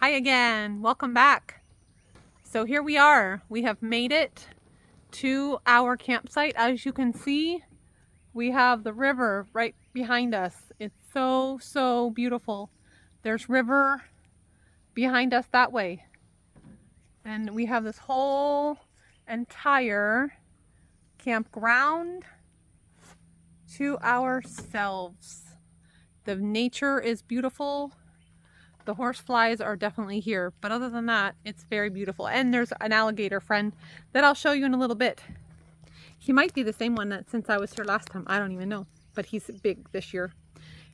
Hi again, welcome back. So here we are. We have made it to our campsite. As you can see, we have the river right behind us. It's so beautiful. There's river behind us that way. And we have this whole entire campground to ourselves. The nature is beautiful. The horseflies are definitely here, but other than that, it's very beautiful. And there's an alligator friend that I'll show you in a little bit. He might be the same one that since I was here last time. I don't even know, but he's big this year.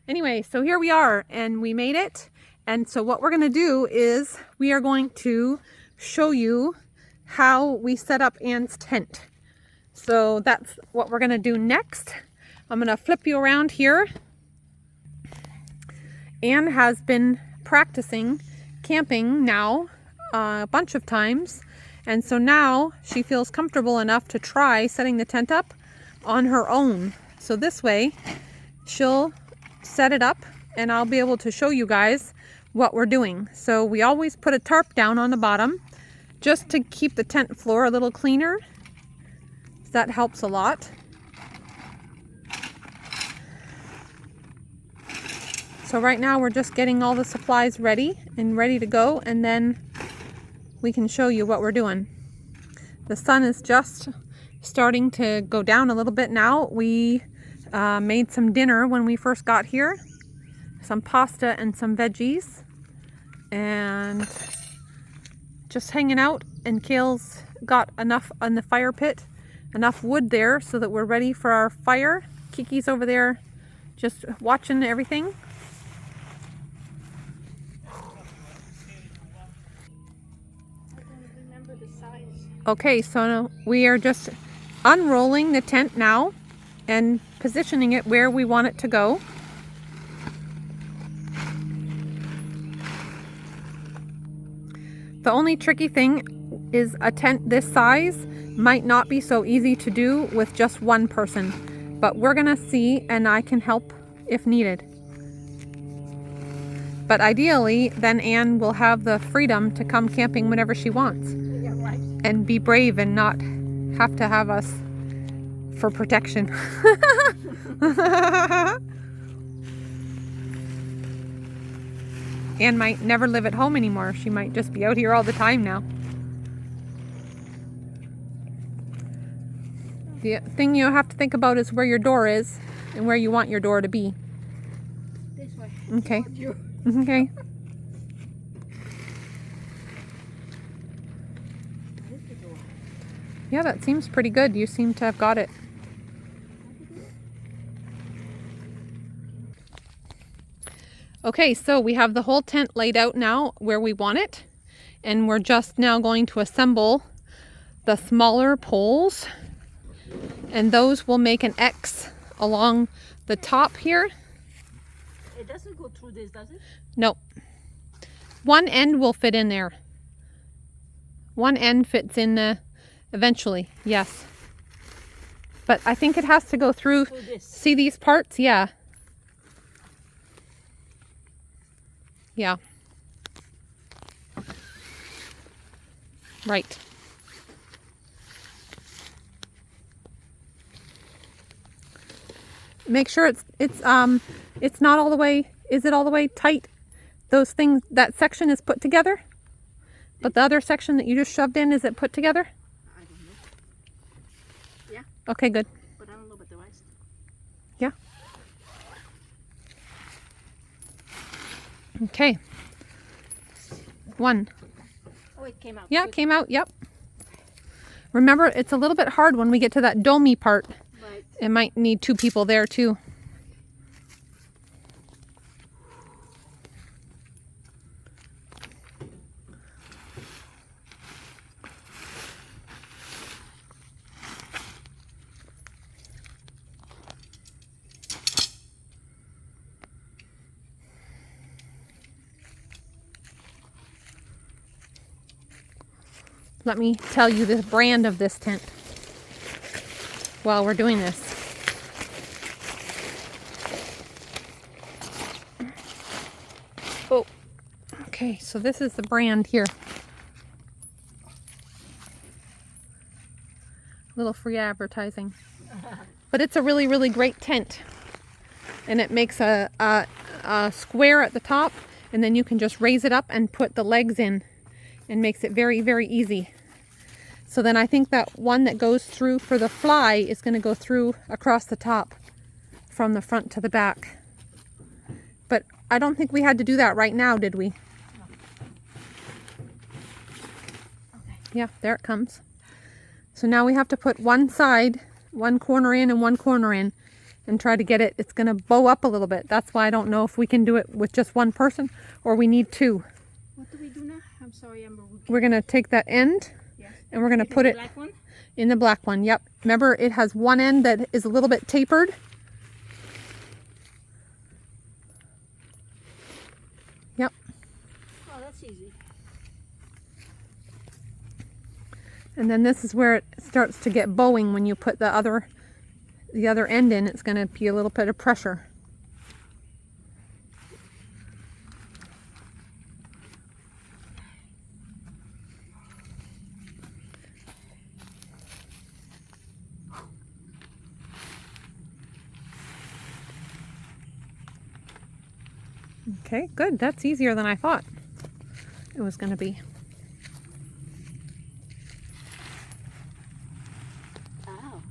Anyway, so here we are and we made it. And so what we're going to do is we are going to show you how we set up Anne's tent. So that's what we're going to do next. I'm going to flip you around here. Anne has been practicing camping now a bunch of times, and so now she feels comfortable enough to try setting the tent up on her own. So this way she'll set it up and I'll be able to show you guys what we're doing. So we always put a tarp down on the bottom just to keep the tent floor a little cleaner. That helps a lot. So right now we're just getting all the supplies ready to go, and then we can show you what we're doing. The sun is just starting to go down a little bit now. We made some dinner when we first got here. Some pasta and some veggies. And just hanging out, and Kale's got enough on the fire pit, enough wood there so that we're ready for our fire. Kiki's over there just watching everything. Okay, so we are just unrolling the tent now and positioning it where we want it to go. The only tricky thing is a tent this size might not be so easy to do with just one person, but we're gonna see, and I can help if needed. But ideally, then Anne will have the freedom to come camping whenever she wants. Yeah, right. And be brave and not have to have us for protection. Anne might never live at home anymore. She might just be out here all the time now. The thing you have to think about is where your door is and where you want your door to be. This way. Okay. Okay. Yeah, that seems pretty good. You seem to have got it. Okay, so we have the whole tent laid out now where we want it. And we're just now going to assemble the smaller poles. And those will make an X along the top here. It doesn't go through this, does it? No. One end will fit in there. One end fits in the eventually, yes. But I think it has to go through this. See these parts? Yeah. Yeah. Right. Make sure it's not all the way, is it all the way tight? Those things, that section is put together? But the other section that you just shoved in, is it put together? I don't know. Yeah. Okay, good. But I don't know about the rest. Yeah. Okay. One. Oh, it came out. Yeah, good. it came out, yep. Remember, it's a little bit hard when we get to that domey part. Right. It might need two people there too. Let me tell you the brand of this tent while we're doing this. Okay, so this is the brand here. Little free advertising. But it's a really, really great tent. And it makes a square at the top, and then you can just raise it up and put the legs in, and makes it very, very easy. So then I think that one that goes through for the fly is going to go through across the top from the front to the back. But I don't think we had to do that right now, did we? No. Okay. Yeah, there it comes. So now we have to put one side, one corner in and one corner in, and try to get it. It's going to bow up a little bit. That's why I don't know if we can do it with just one person or we need two. What do we do now? I'm sorry, Amber. We're going to take that end, Yeah. and we're going to put it black one? in the black one. Yep. Remember, it has one end that is a little bit tapered. Yep. Oh, that's easy. And then this is where it starts to get bowing when you put the other end in. It's going to be a little bit of pressure. Okay, good. That's easier than I thought it was going to be. Oh.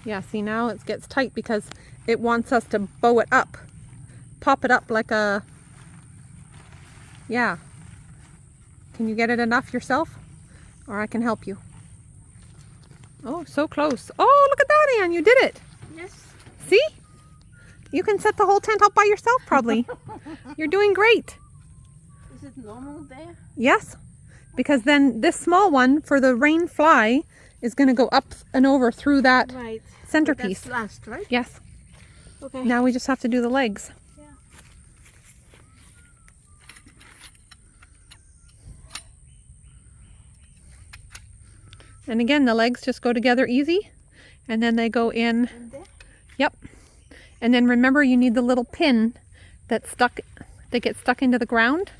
Yeah, see, now it gets tight because it wants us to bow it up. Pop it up like a... Yeah. Can you get it enough yourself? Or I can help you. Oh, so close. Oh, look at that, Anne. You did it. Yes. See? You can set the whole tent up by yourself, probably. You're doing great. Is it normal there? Yes. Because then this small one for the rain fly is going to go up and over through that Right. centerpiece. That's last, right? Yes. Okay. Now we just have to do the legs. Yeah. And again, the legs just go together easy. And then they go in. And there? Yep. And then remember, you need the little pin that gets stuck into the ground.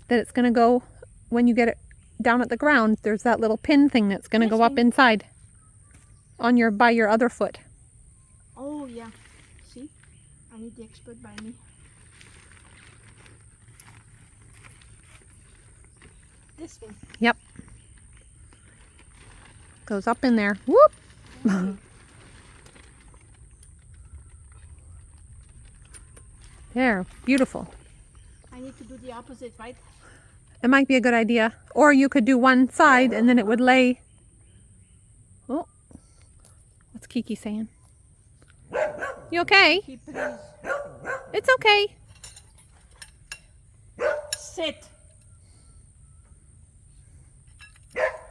That it's going to go, when you get it down at the ground, there's that little pin thing that's going to go up inside on by your other foot. Oh, yeah. See? I need the expert by me. This one. Yep. Goes up in there. Whoop! There, beautiful. I need to do the opposite, right? It might be a good idea. Or you could do one side and then it would lay. Oh, what's Kiki saying? You okay? Keep it. It's okay. Sit.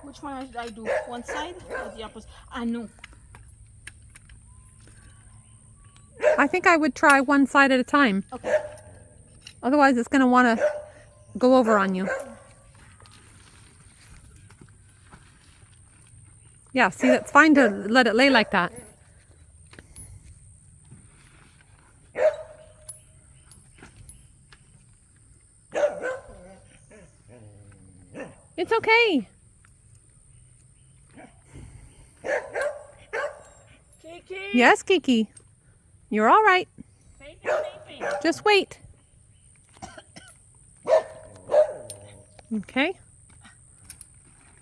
Which one should I do? One side or the opposite? I know. I think I would try one side at a time. Okay. Otherwise, it's going to want to go over on you. Yeah, see, that's fine to let it lay like that. It's okay. Kiki. Yes, Kiki. You're all right. Sleeping. Just wait. Okay.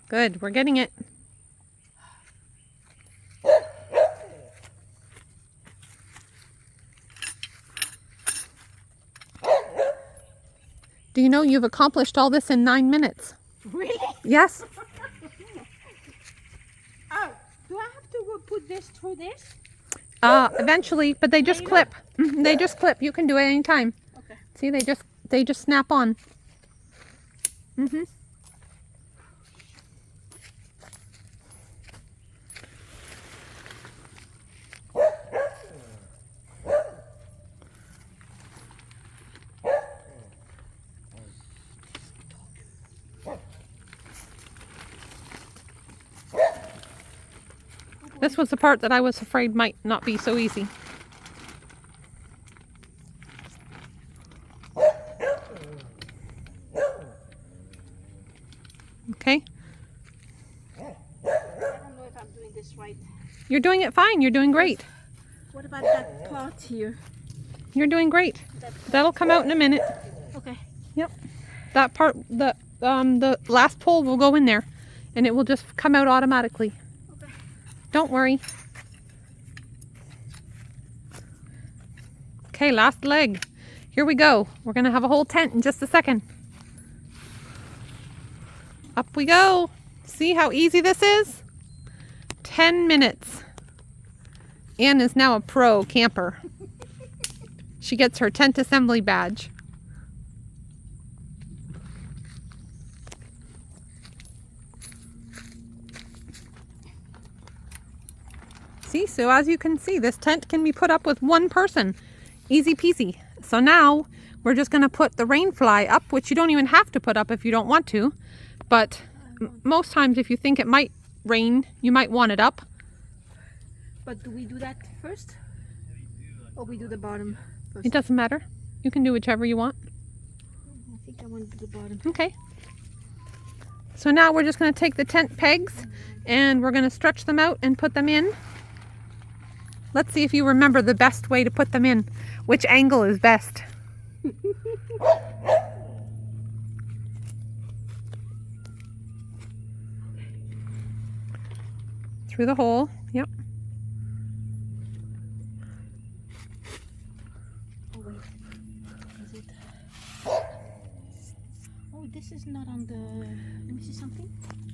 Good. We're getting it. Do you know you've accomplished all this in 9 minutes? Really? Yes. Oh, do I have to put this through this? Eventually, but they just clip. They just clip. You can do it anytime. Okay. See, they just snap on. Mm-hmm. This was the part that I was afraid might not be so easy. Okay? I don't know if I'm doing this right. You're doing it fine. You're doing great. What about that part here? You're doing great. That'll come out in a minute. Okay. Yep. That part, the last pole will go in there and it will just come out automatically. Okay. Don't worry. Okay, last leg. Here we go. We're going to have a whole tent in just a second. Up we go. See how easy this is? 10 minutes. Anne is now a pro camper. She gets her tent assembly badge. See, so as you can see, this tent can be put up with one person. Easy peasy. So now we're just going to put the rain fly up, which you don't even have to put up if you don't want to. But most times if you think it might rain, you might want it up. But do we do that first? Or we do the bottom first? It doesn't matter. You can do whichever you want. I think I want to do the bottom. Okay. So now we're just going to take the tent pegs and we're going to stretch them out and put them in. Let's see if you remember the best way to put them in. Which angle is best? Through the hole. Yep. Oh wait. Is it? Oh, this is not on the. Let me see something.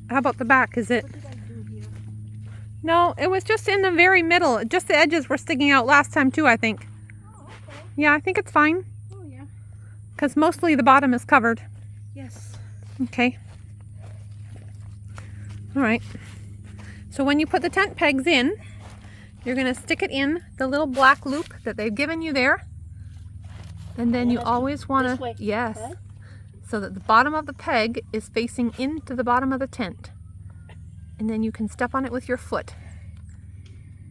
How about the back? Is it? What did I do here? No, it was just in the very middle. Just the edges were sticking out last time too, I think. Oh, okay. Yeah, I think it's fine. Oh yeah. Because mostly the bottom is covered. Yes. Okay. All right. So when you put the tent pegs in, you're going to stick it in the little black loop that they've given you there. And then you always want to, yes, right? So that the bottom of the peg is facing into the bottom of the tent. And then you can step on it with your foot.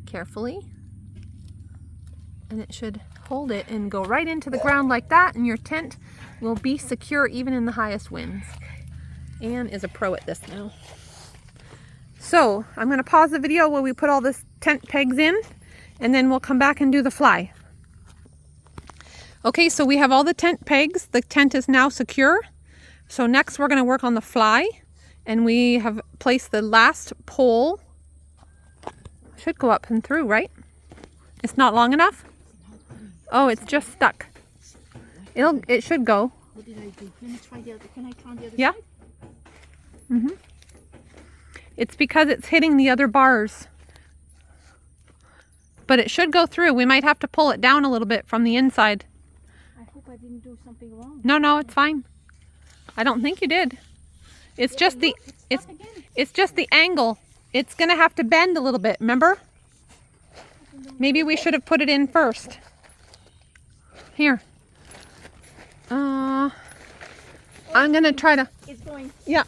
Carefully. And it should hold it and go right into the ground like that, and your tent will be secure even in the highest winds. Anne is a pro at this now. So I'm going to pause the video while we put all this tent pegs in, and then we'll come back and do the fly. Okay, so we have all the tent pegs. The tent is now secure. So next we're going to work on the fly, and we have placed the last pole. Should go up and through, right? It's not long enough? Oh, it's just stuck. It should go. What did I do? Let me try the other. Can I try the other Yeah. side? Mm-hmm. It's because it's hitting the other bars. But it should go through. We might have to pull it down a little bit from the inside. I hope I didn't do something wrong. No, it's fine. I don't think you did. It's just the it's just the angle. It's gonna have to bend a little bit, remember? Maybe we should have put it in first. Here. I'm gonna try to. It's going. Yeah.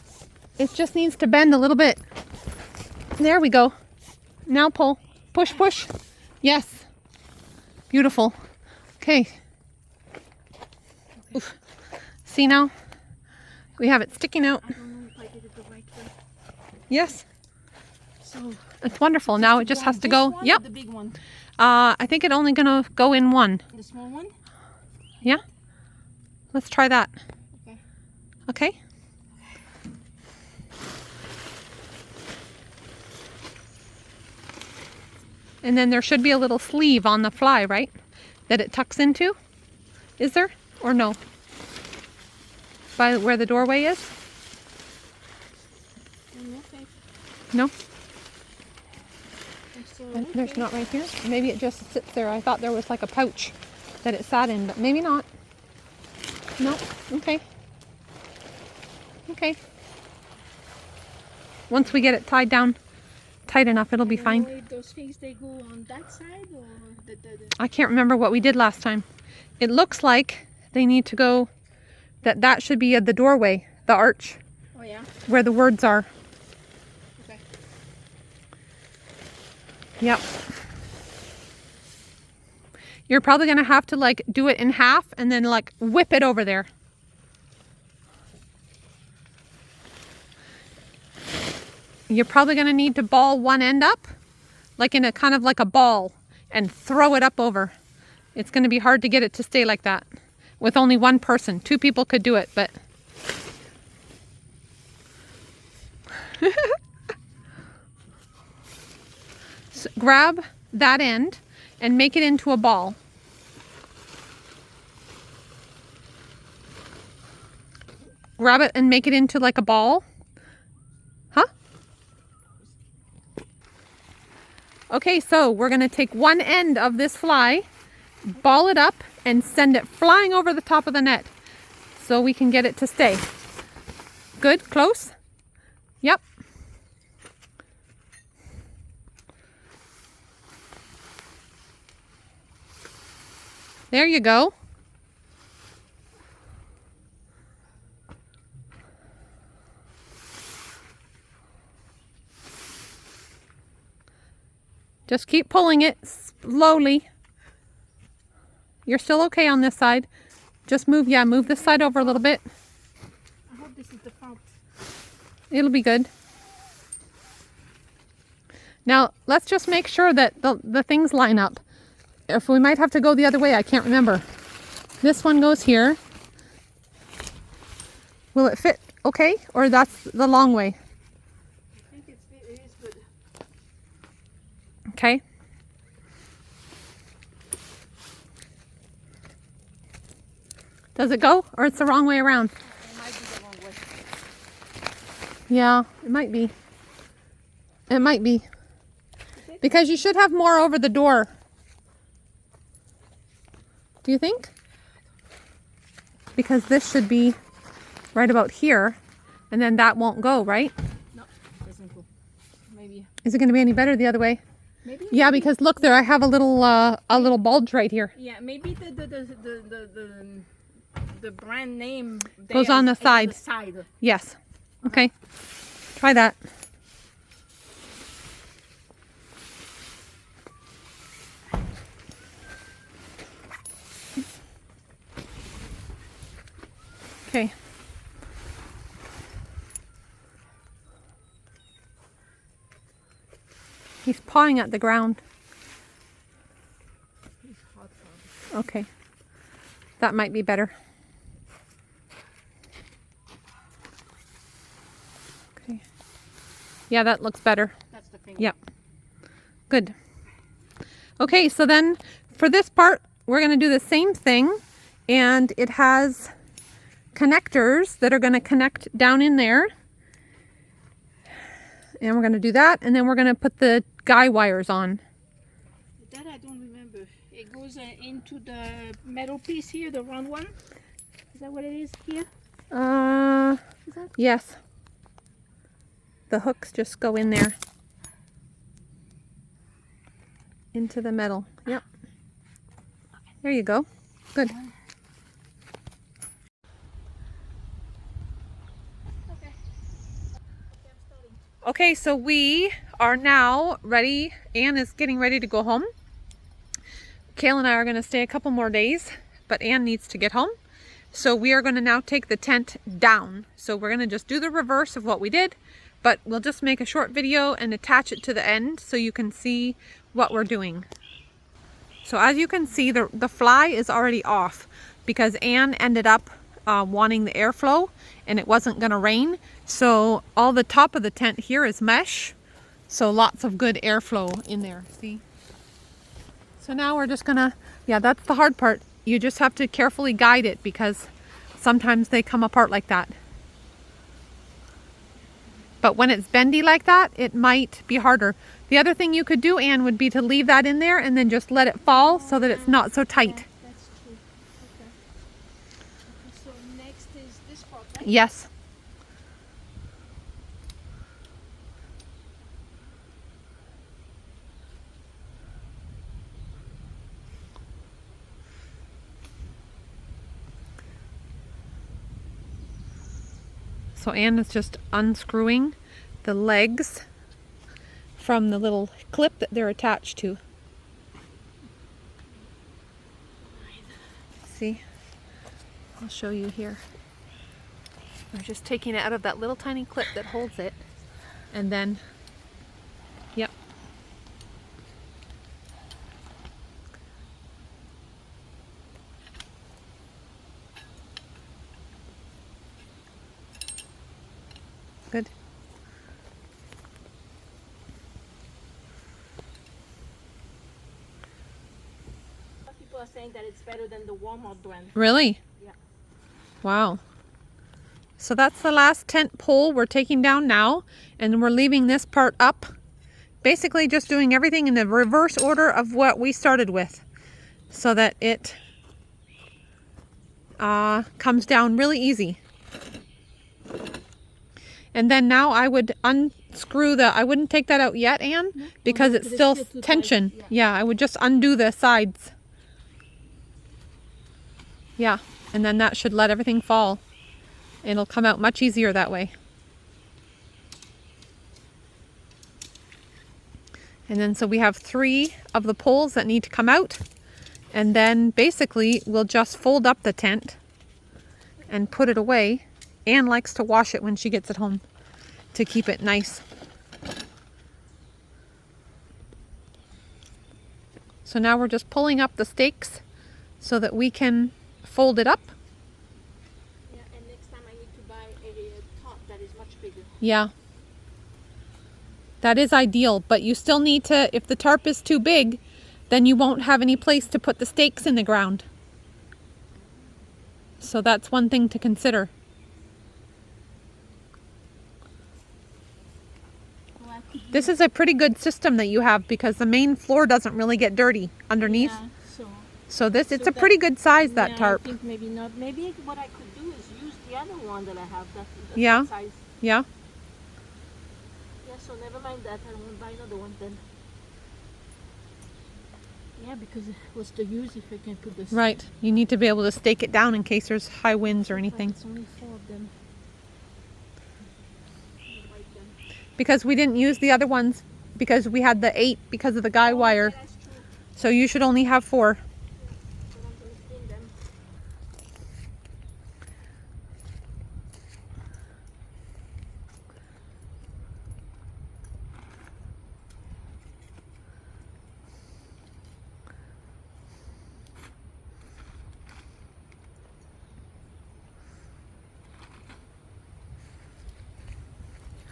It just needs to bend a little bit. There we go. Now pull. Push, push. Yes. Beautiful. Okay. Oof. See now? We have it sticking out. I don't know if I did it the right way. Yes. So It's wonderful. Now it just has to go. Yep. The big one. I think it only gonna go in one. The small one. Yeah. Let's try that. Okay. Okay. And then there should be a little sleeve on the fly, right? That it tucks into? Is there? Or no? By where the doorway is? Okay. No? Okay. There's not right here? Maybe it just sits there. I thought there was like a pouch that it sat in, but maybe not. No? Okay. Okay. Once we get it tied down tight enough, it'll be fine. If those things, they go on that side or the... I can't remember what we did last time. It looks like they need to go, that should be at the doorway, the arch, Oh yeah? where the words are. Okay. Yep. You're probably going to have to like do it in half and then like whip it over there. you're probably going to need to ball one end up, like in a kind of like a ball, and throw it up over. It's going to be hard to get it to stay like that with only one person. 2 people could do it, but so grab that end and make it into a ball. Grab it and make it into like a ball. Huh? Okay, so we're going to take one end of this fly, ball it up, and send it flying over the top of the net so we can get it to stay. Good? Close? Yep. There you go. Just keep pulling it slowly. You're still okay on this side. Just move, yeah, move this side over a little bit. I hope this is the front. It'll be good. Now, let's just make sure that the things line up. If we might have to go the other way, I can't remember. This one goes here. Will it fit okay? Or that's the long way? I think it is good. Okay. Does it go? Or it's the wrong way around? It might be the wrong way. Yeah, it might be. It might be. Because you should have more over the door. Do you think? Because this should be right about here, and then that won't go, right? No, it doesn't go. Maybe. Is it going to be any better the other way? Maybe. Yeah, because look there, I have a little bulge right here. Yeah, maybe the brand name Goes there on the is side. Yes. Okay. Try that. Okay. He's pawing at the ground. Okay. That might be better. Okay. Yeah, that looks better. That's the finger. Yep. Good. Okay, so then for this part, we're going to do the same thing, and it has connectors that are going to connect down in there. And we're going to do that, and then we're going to put the guy wires on. That I don't remember. It goes into the metal piece here, the round one. Is that what it is here? Is that? Yes. The hooks just go in there. Into the metal. Yep. There you go. Good. Okay, so we are now ready. Anne is getting ready to go home. Kale and I are going to stay a couple more days, but Anne needs to get home. So we are going to now take the tent down. So we're going to just do the reverse of what we did, but we'll just make a short video and attach it to the end so you can see what we're doing. So as you can see, the fly is already off because Anne ended up wanting the airflow and it wasn't going to rain. So all the top of the tent here is mesh. So lots of good airflow in there, see? So now we're just gonna, yeah, that's the hard part. You just have to carefully guide it because sometimes they come apart like that. But when it's bendy like that, it might be harder. The other thing you could do, Anne, would be to leave that in there and then just let it fall so that it's not so tight. Yeah, that's true. Okay. So next is this part, right? Yes. So Anne is just unscrewing the legs from the little clip that they're attached to. See? I'll show you here. We're just taking it out of that little tiny clip that holds it. And then, yep. Good. People are saying that it's better than the Walmart brand. Really? Yeah. Wow. So that's the last tent pole we're taking down now, and we're leaving this part up. Basically just doing everything in the reverse order of what we started with, so that it comes down really easy. And then now I would unscrew I wouldn't take that out yet, Anne, because it's still tension. Yeah, I would just undo the sides. Yeah, and then that should let everything fall. It'll come out much easier that way. And then so we have 3 of the poles that need to come out. And then basically we'll just fold up the tent and put it away. Anne likes to wash it when she gets it home to keep it nice. So now we're just pulling up the stakes so that we can fold it up. Yeah, and next time I need to buy a top that is much bigger. Yeah. That is ideal, but you still need to, if the tarp is too big, then you won't have any place to put the stakes in the ground. So that's one thing to consider. Well, This is a pretty good system that you have, because the main floor doesn't really get dirty underneath. yeah, So it's a pretty good size, that yeah, tarp. I think maybe not. Maybe what I could do is use the other one that I have. That's Yeah. that size. Yeah. Yeah, so never mind that. I won't buy another one then. Yeah, because what's the use if I can put this? Right. You need to be able to stake it down in case there's high winds or anything. It's only 4 of them. Because we didn't use the other ones because we had the 8 because of the guy wire. Yeah, that's true. So you should only have 4. But I'm gonna clean them.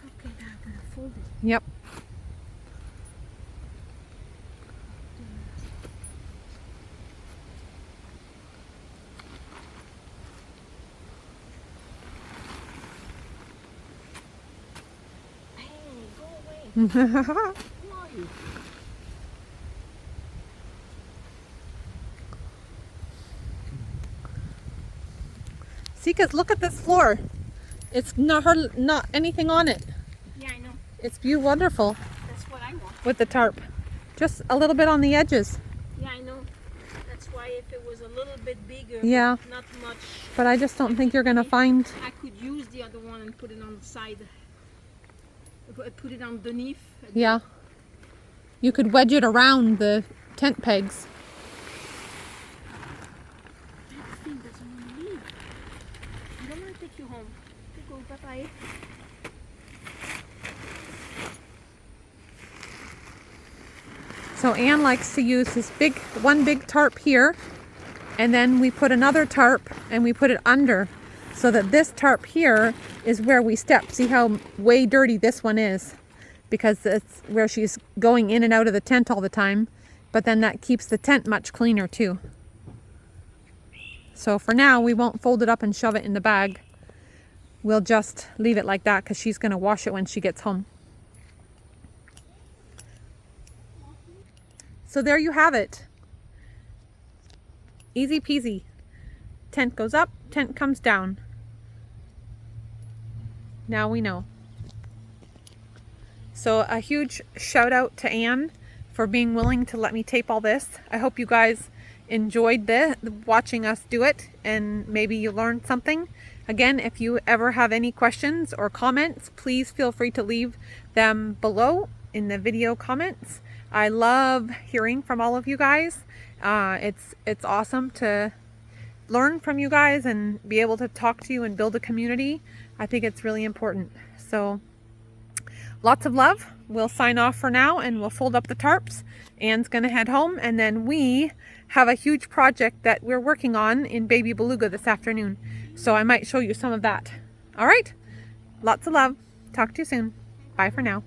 Okay, now I'm gonna fold it. Yep. Hey, go away. Who are you? See, cause look at this floor. It's not anything on it. Yeah, I know. It's wonderful That's what I want. with the tarp. Just a little bit on the edges. Yeah, I know. That's why if it was a little bit bigger, Yeah. not much, But I just don't think you're gonna find. I could use the other one and put it on the side. Put it underneath. Yeah. You could wedge it around the tent pegs. That thing doesn't want to leave. I don't want to take you home. You go, bye-bye. So Anne likes to use this one big tarp here, and then we put another tarp and we put it under, so that this tarp here is where we step. See how way dirty this one is, because it's where she's going in and out of the tent all the time, but then that keeps the tent much cleaner too. So for now we won't fold it up and shove it in the bag. We'll just leave it like that because she's going to wash it when she gets home. So there you have it. Easy peasy. Tent goes up, tent comes down. Now we know. So a huge shout out to Anne for being willing to let me tape all this. I hope you guys enjoyed watching us do it, and maybe you learned something. Again, if you ever have any questions or comments, please feel free to leave them below in the video comments. I love hearing from all of you guys. It's awesome to learn from you guys and be able to talk to you and build a community. I think it's really important. So lots of love. We'll sign off for now and we'll fold up the tarps. Anne's gonna head home, and then we have a huge project that we're working on in Baby Beluga this afternoon. So I might show you some of that. All right, lots of love. Talk to you soon. Bye for now.